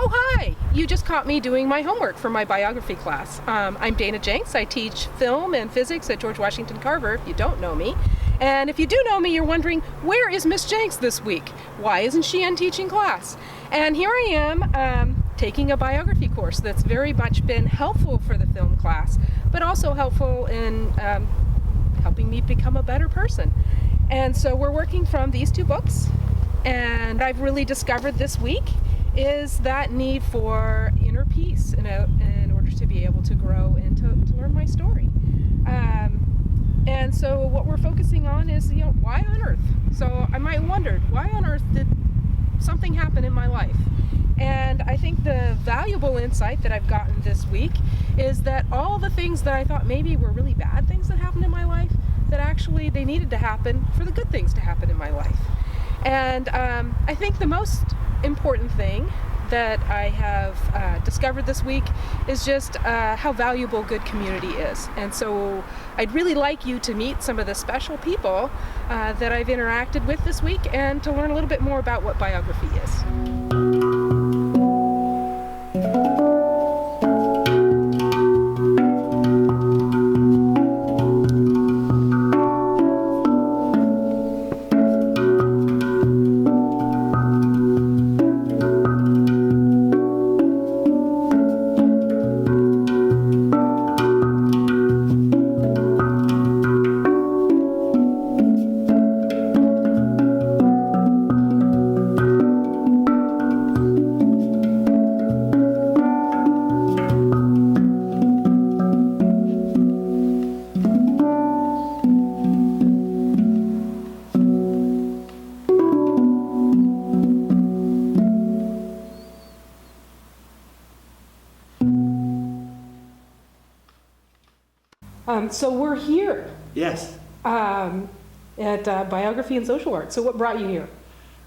Oh, hi! You just caught me doing my homework for my biography class. I'm Dana Jenks. I teach film and physics at George Washington Carver, if you don't know me. And if you do know me, you're wondering, where is Miss Jenks this week? Why isn't she in teaching class? And here I am taking a biography course that's very much been helpful for the film class, but also helpful in helping me become a better person. And so we're working from these two books, and I've really discovered this week is that need for inner peace in order to be able to grow and to learn my story. And so what we're focusing on is, why on earth? So I might wonder, why on earth did something happen in my life? And I think the valuable insight that I've gotten this week is that all the things that I thought maybe were really bad things that happened in my life, that actually they needed to happen for the good things to happen in my life. And I think the most important thing that I have discovered this week is just how valuable good community is. And so I'd really like you to meet some of the special people that I've interacted with this week and to learn a little bit more about what biography is. So we're here. Yes. At Biography and Social Art. So what brought you here?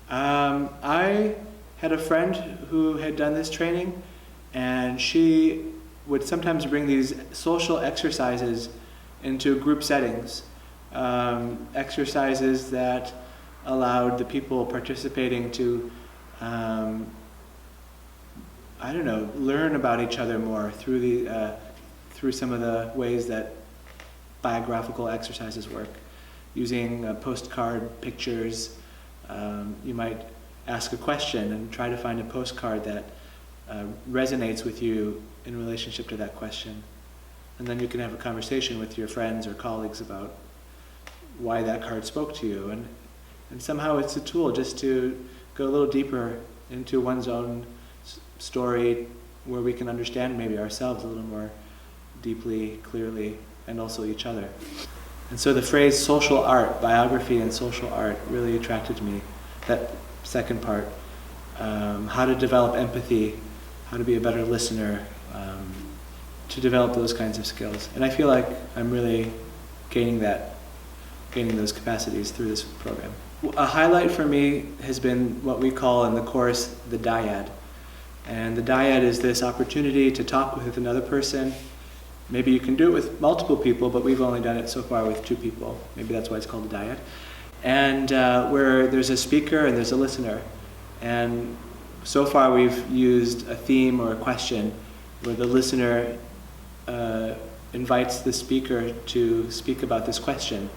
I had a friend who had done this training, and she would sometimes bring these social exercises into group settings. Exercises that allowed the people participating to, learn about each other more through some of the ways that biographical exercises work. Using postcard pictures, you might ask a question and try to find a postcard that resonates with you in relationship to that question. And then you can have a conversation with your friends or colleagues about why that card spoke to you. And somehow it's a tool just to go a little deeper into one's own story, where we can understand maybe ourselves a little more deeply, clearly, and also each other. And so the phrase social art, biography and social art, really attracted me. That second part, how to develop empathy, how to be a better listener, to develop those kinds of skills. And I feel like I'm really gaining those capacities through this program. A highlight for me has been what we call in the course the dyad. And the dyad is this opportunity to talk with another person. Maybe you can do it with multiple people, but we've only done it so far with 2 people. Maybe that's why it's called a dyad. And where there's a speaker and there's a listener. And so far we've used a theme or a question where the listener invites the speaker to speak about this question.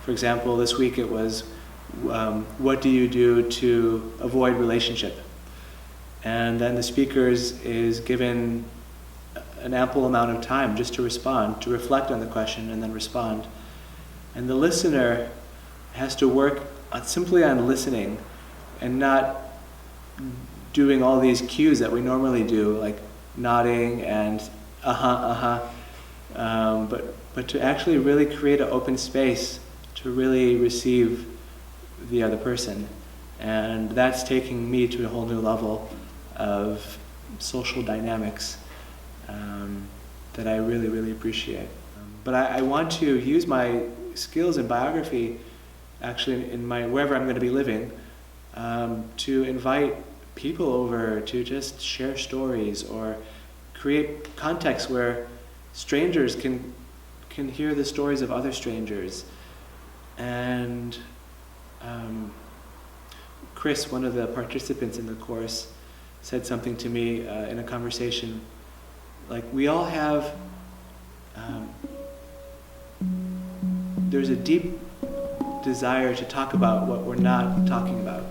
For example, this week it was, what do you do to avoid relationship? And then the speaker is given an ample amount of time just to respond, to reflect on the question and then respond. And the listener has to work simply on listening and not doing all these cues that we normally do, like nodding and but to actually really create an open space to really receive the other person. And that's taking me to a whole new level of social dynamics that I really, really appreciate. But I want to use my skills in biography, actually in wherever I'm going to be living, to invite people over to just share stories or create contexts where strangers can hear the stories of other strangers. And Chris, one of the participants in the course, said something to me in a conversation, like we all have, there's a deep desire to talk about what we're not talking about.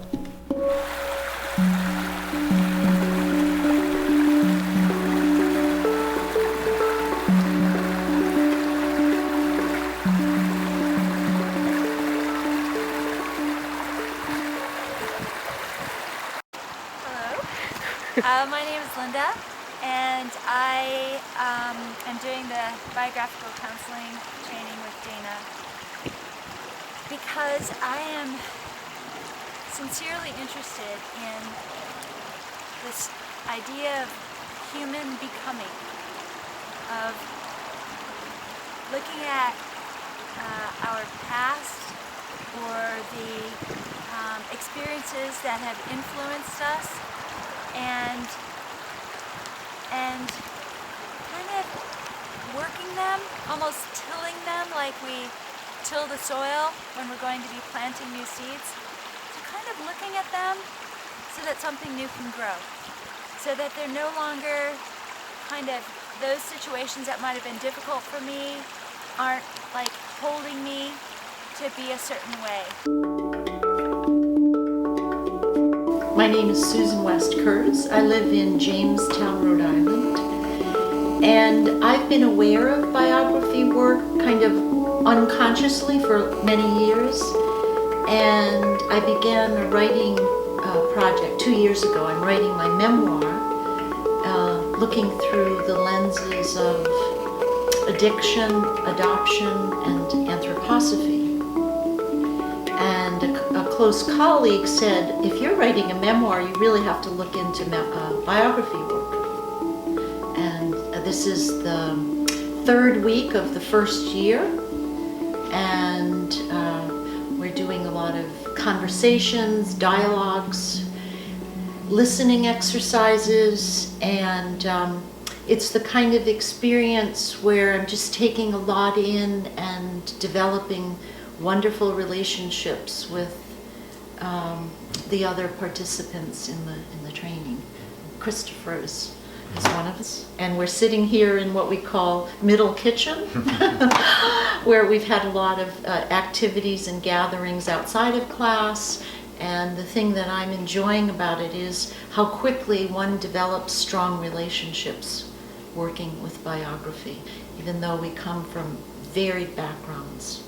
My name is Linda, and I am doing the biographical counseling training with Dana because I am sincerely interested in this idea of human becoming, of looking at our past or the experiences that have influenced us and kind of working them, almost tilling them like we till the soil when we're going to be planting new seeds. So kind of looking at them so that something new can grow. So that they're no longer kind of those situations that might have been difficult for me aren't like holding me to be a certain way. My name is Susan West KURZ. I live in Jamestown, Rhode Island. And I've been aware of biography work kind of unconsciously for many years. And I began a writing project 2 years ago. I'm writing my memoir, looking through the lenses of addiction, adoption, and anthroposophy. And a close colleague said, if you're writing a memoir, you really have to look into biography work. And this is the third week of the first year, and we're doing a lot of conversations, dialogues, listening exercises, and it's the kind of experience where I'm just taking a lot in and developing wonderful relationships with the other participants in the training. Christopher is one of us, and we're sitting here in what we call middle kitchen, where we've had a lot of activities and gatherings outside of class. And the thing that I'm enjoying about it is how quickly one develops strong relationships working with biography, even though we come from varied backgrounds.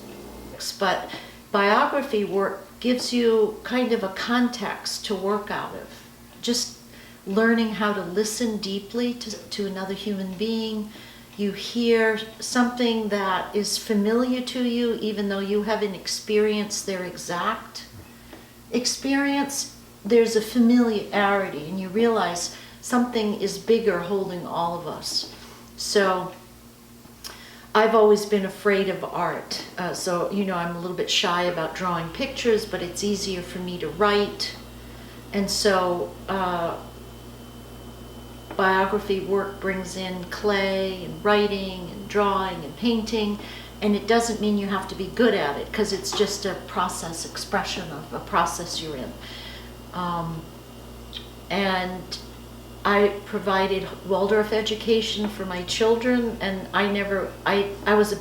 But biography work gives you kind of a context to work out of. Just learning how to listen deeply to another human being. You hear something that is familiar to you, even though you haven't experienced their exact experience. There's a familiarity, and you realize something is bigger holding all of us. So I've always been afraid of art. So, I'm a little bit shy about drawing pictures, but it's easier for me to write. And so biography work brings in clay and writing and drawing and painting. And it doesn't mean you have to be good at it, because it's just a process, expression of a process you're in. And I provided Waldorf education for my children, and I was a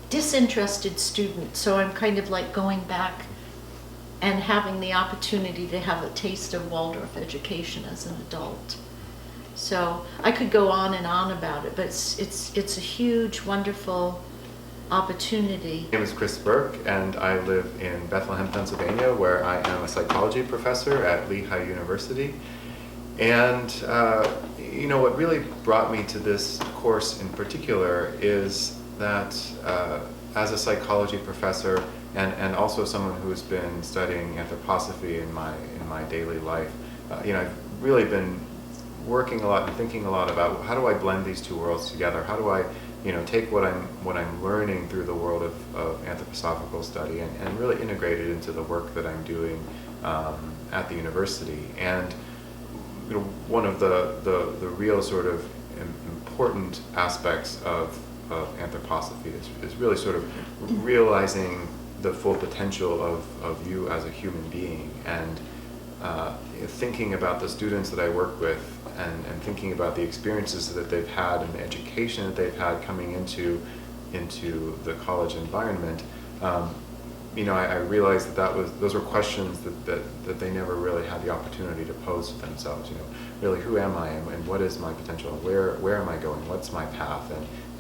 disinterested student, so I'm kind of like going back and having the opportunity to have a taste of Waldorf education as an adult. So I could go on and on about it, but it's a huge, wonderful opportunity. My name is Chris Burke, and I live in Bethlehem, Pennsylvania, where I am a psychology professor at Lehigh University. And what really brought me to this course in particular is that as a psychology professor and also someone who's been studying anthroposophy in my daily life, I've really been working a lot and thinking a lot about how do I blend these two worlds together? How do I take what I'm learning through the world of anthroposophical study and really integrate it into the work that I'm doing at the university. And one of the real sort of important aspects of anthroposophy is really sort of realizing the full potential of you as a human being. And thinking about the students that I work with and thinking about the experiences that they've had and the education that they've had coming into the college environment, I realized those were questions that they never really had the opportunity to pose to themselves. Really, who am I and what is my potential? Where am I going? What's my path?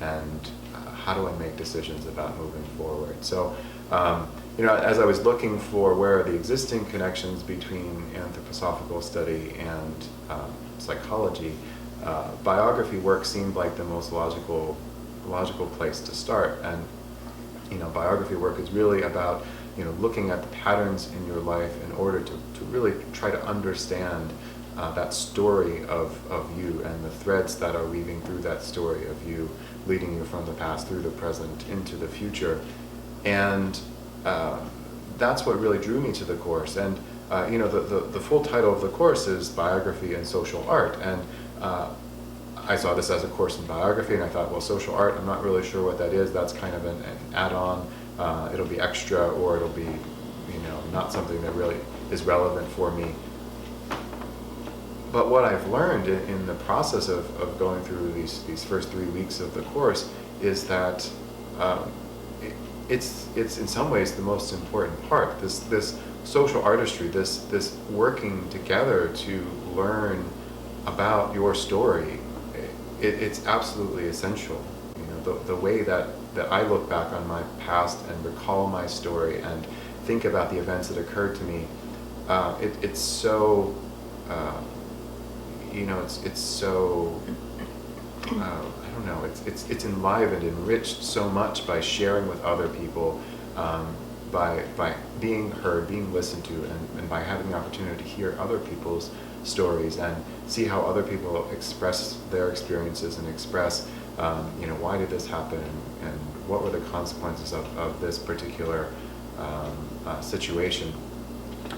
And how do I make decisions about moving forward? So, as I was looking for where are the existing connections between anthroposophical study and psychology, biography work seemed like the most logical place to start. And biography work is really about looking at the patterns in your life in order to really try to understand that story of you and the threads that are weaving through that story of you, leading you from the past through the present into the future. And that's what really drew me to the course. And the full title of the course is Biography and Social Art. And I saw this as a course in biography, and I thought, well, social art, I'm not really sure what that is. That's kind of an add-on. It'll be extra, or it'll be, not something that really is relevant for me. But what I've learned in the process of going through these first 3 weeks of the course is that it's in some ways the most important part. This social artistry, this working together to learn about your story. It's absolutely essential. The way that I look back on my past and recall my story and think about the events that occurred to me, it's so, it's so, I don't know, it's enlivened, enriched so much by sharing with other people, by being heard, being listened to, and by having the opportunity to hear other people's stories and see how other people express their experiences and express, why did this happen and what were the consequences of this particular situation.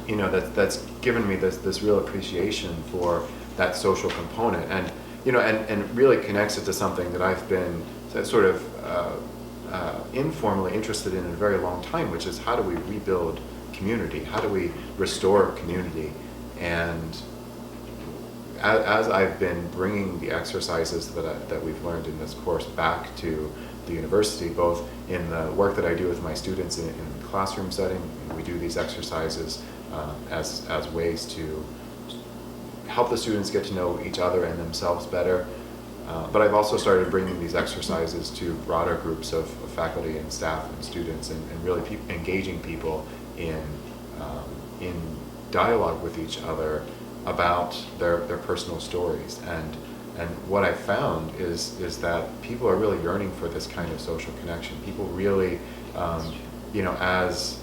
That's given me this real appreciation for that social component, and and really connects it to something that I've been sort of informally interested in a very long time, which is how do we rebuild community? How do we restore community? And as I've been bringing the exercises that we've learned in this course back to the university, both in the work that I do with my students in the classroom setting, we do these exercises as ways to help the students get to know each other and themselves better. But I've also started bringing these exercises to broader groups of faculty and staff and students, and really engaging people in dialogue with each other about their personal stories. And what I found is that people are really yearning for this kind of social connection. People really, as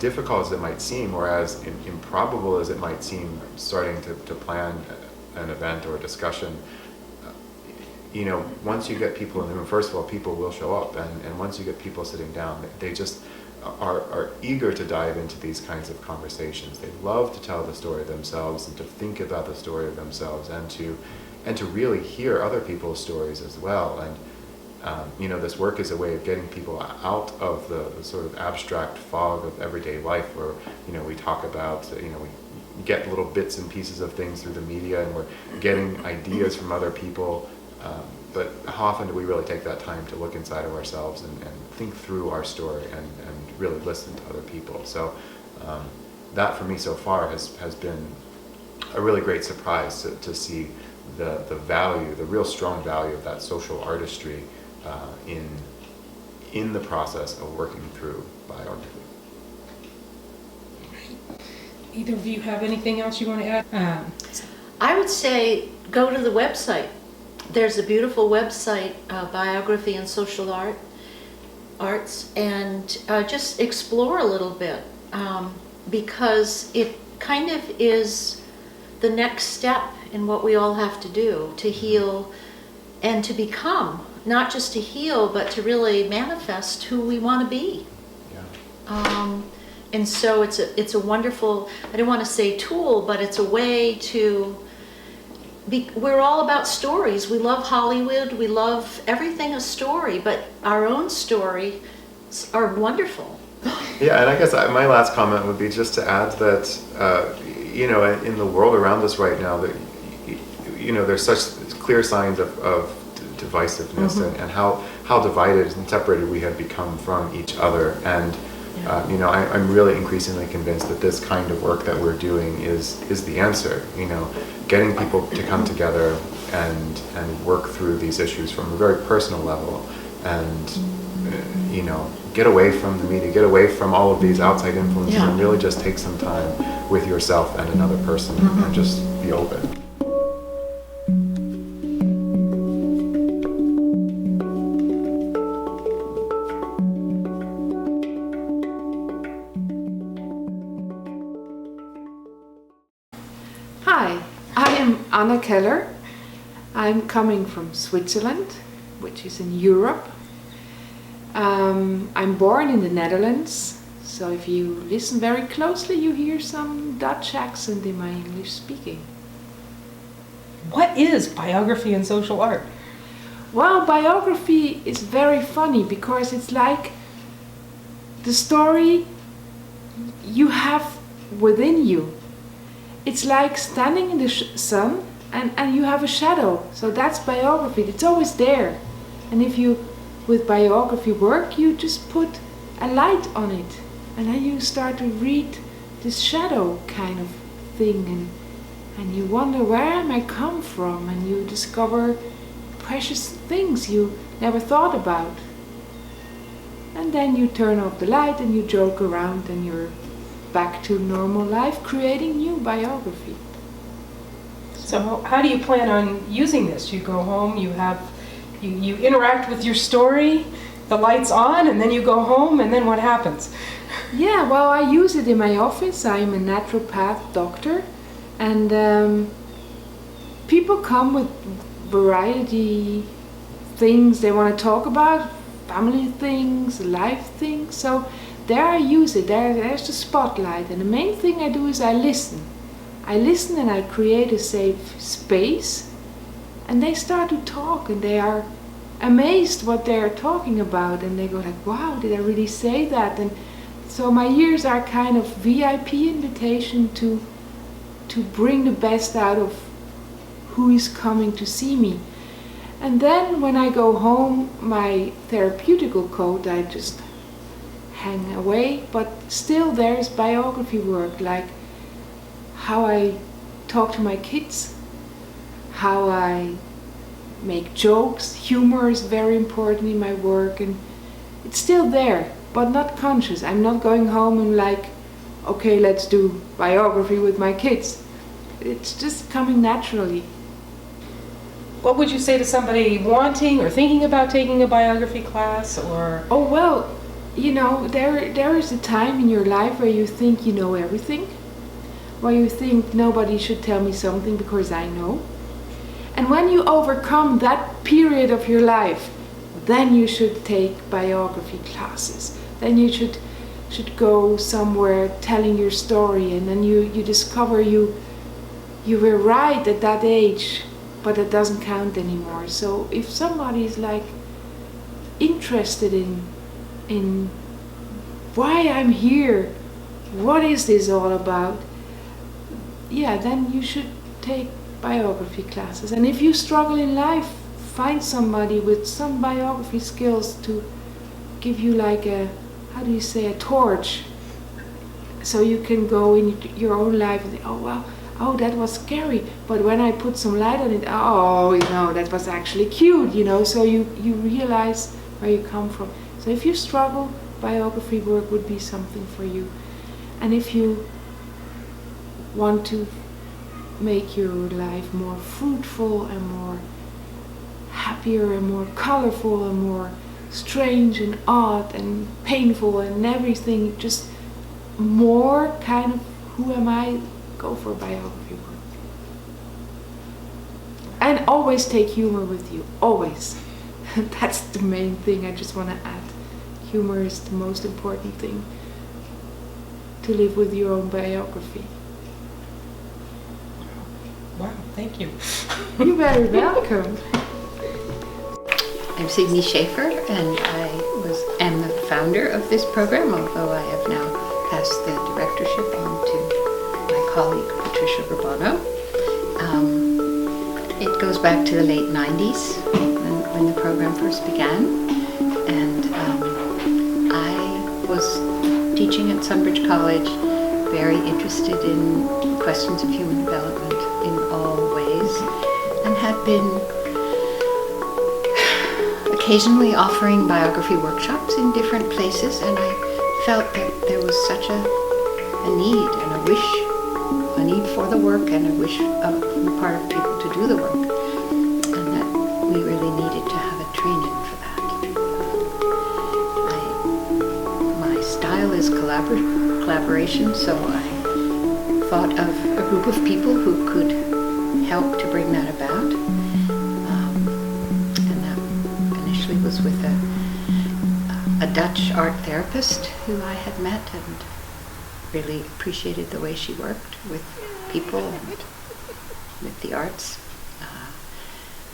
difficult as it might seem, or as improbable as it might seem, starting to plan an event or a discussion, once you get people in the room, first of all, people will show up, and once you get people sitting down, they just are eager to dive into these kinds of conversations. They love to tell the story of themselves and to think about the story of themselves, and to really hear other people's stories as well. And this work is a way of getting people out of the sort of abstract fog of everyday life, where we talk about we get little bits and pieces of things through the media, and we're getting ideas from other people. But how often do we really take that time to look inside of ourselves and think through our story and really listen to other people? So that for me so far has been a really great surprise to see the value, the real strong value of that social artistry in the process of working through biography. Either of you have anything else you want to add? I would say go to the website. There's a beautiful website, Biography and Social Arts, and just explore a little bit, because it kind of is the next step in what we all have to do to heal and to become, not just to heal, but to really manifest who we want to be. Yeah. And so it's a wonderful, I don't want to say tool, but it's a way to we're all about stories. We love Hollywood. We love everything a story, but our own stories are wonderful. Yeah, and I guess my last comment would be just to add that, you know, in the world around us right now, that, you know, there's such clear signs of divisiveness and how divided and separated we have become from each other. And, you know, I'm really increasingly convinced that this kind of work that we're doing is the answer, you know, getting people to come together and work through these issues from a very personal level and, you know, get away from the media, get away from all of these outside influences and really just take some time with yourself and another person and just be open. Hi, I am Anna Keller. I'm coming from Switzerland, which is in Europe. I'm born in the Netherlands, so if you listen very closely, you hear some Dutch accent in my English speaking. What is biography and social art? Well, biography is very funny because it's like the story you have within you. It's like standing in the sun and you have a shadow, so that's biography. It's always there. And if you, with biography work, you just put a light on it and then you start to read this shadow kind of thing and you wonder, where am I come from? And you discover precious things you never thought about. And then you turn off the light and you joke around and you're back to normal life, creating new biography. So how do you plan on using this? You go home, you interact with your story, the light's on, and then you go home, and then what happens? Yeah, well, I use it in my office. I'm a naturopath doctor, and people come with variety things they want to talk about, family things, life things. So there I use it. There's the spotlight, and the main thing I do is I listen. I listen and I create a safe space, and they start to talk, and they are amazed what they're talking about, and they go like, wow, did I really say that? And so my years are kind of VIP invitation to bring the best out of who is coming to see me. And then when I go home, my therapeutical coat I just hang away, but still there's biography work, like how I talk to my kids, how I make jokes. Humor is very important in my work, and it's still there, but not conscious. I'm not going home and like, okay, let's do biography with my kids. It's just coming naturally. What would you say to somebody wanting or thinking about taking a biography class, or? Oh, well, you know, there is a time in your life where you think you know everything, where you think nobody should tell me something because I know. And when you overcome that period of your life, then you should take biography classes. Then you should go somewhere telling your story, and then you discover you were right at that age, but it doesn't count anymore. So if somebody is like interested in why I'm here, what is this all about, yeah, then you should take biography classes. And if you struggle in life, find somebody with some biography skills to give you like a, how do you say, a torch, so you can go in your own life and think, oh wow, oh that was scary, but when I put some light on it, oh, you know, that was actually cute, you know. So you realize where you come from. So if you struggle, biography work would be something for you. And if you want to make your life more fruitful and more happier and more colorful and more strange and odd and painful and everything, just more kind of who am I, go for biography work. And always take humor with you, always. That's the main thing I just want to add. Humor is the most important thing to live with your own biography. Wow, thank you. You're very welcome. I'm SIGNE SHAFFER, and I am the founder of this program, although I have now passed the directorship on to my colleague Patricia Rubano. It goes back to the late 90s when the program first began, and I was teaching at Sunbridge College, very interested in questions of human development in all ways, and had been occasionally offering biography workshops in different places, and I felt that there was such a need and a wish, a need for the work and a wish on the part of people to do the work, and that we really needed to have a training for that. My style is collaboration, so I thought of a group of people who could help to bring that about. And that initially was with a Dutch art therapist who I had met and really appreciated the way she worked with people and with the arts.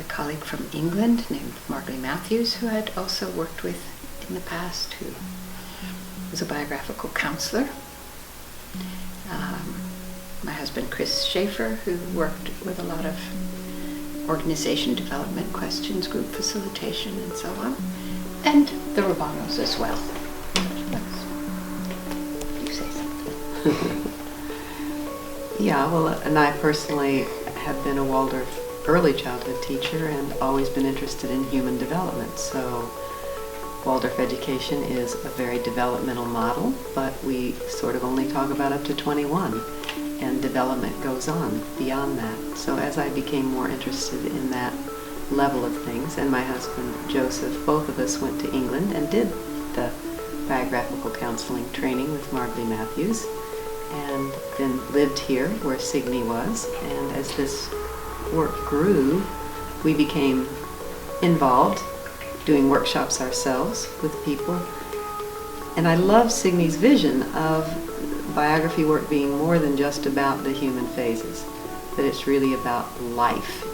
A colleague from England named Margaret Matthews, who I'd also worked with in the past, who was a biographical counselor. My husband Chris Schaeffer, who worked with a lot of organization development questions, group facilitation, and so on, and the Rubanos as well. You say something. Yeah, well, and I personally have been a Waldorf early childhood teacher and always been interested in human development. So Waldorf education is a very developmental model, but we sort of only talk about up to 21, and development goes on beyond that. So as I became more interested in that level of things, and my husband Joseph, both of us went to England and did the biographical counseling training with Margaret Matthews, and then lived here where SIGNE was, and as this work grew, we became involved doing workshops ourselves with people. And I love SIGNE's vision of biography work being more than just about the human phases, that it's really about life